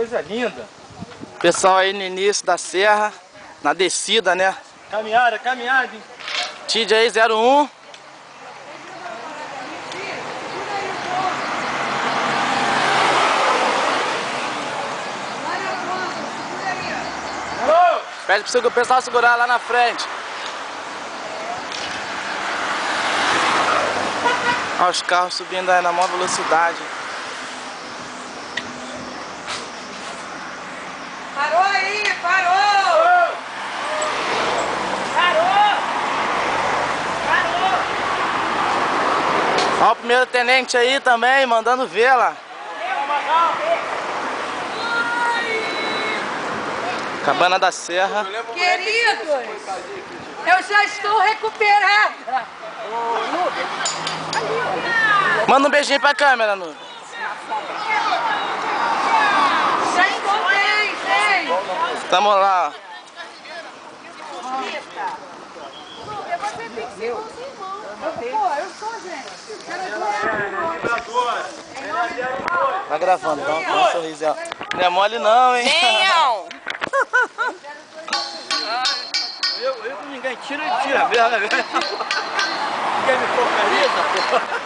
coisa linda. Pessoal aí no início da serra, na descida, né? Caminhada, caminhada. TJ aí 01. Pede pro pessoal segurar lá na frente. Olha os carros subindo aí na maior velocidade. Parou aí, parou! Parou! Parou! Olha o primeiro tenente aí também, mandando ver lá. Cabana da Serra. Queridos, eu já estou recuperada. Manda um beijinho pra câmera, Nube. Já estou bem, gente. Tamo lá, ó. Você tem que ser com os irmãos. Pô, eu sou, gente. Tá gravando, então. Dá um sorriso, ó. Não é mole não, hein? Venham! Eu com ninguém tira, tira. Ninguém me focaliza, pô.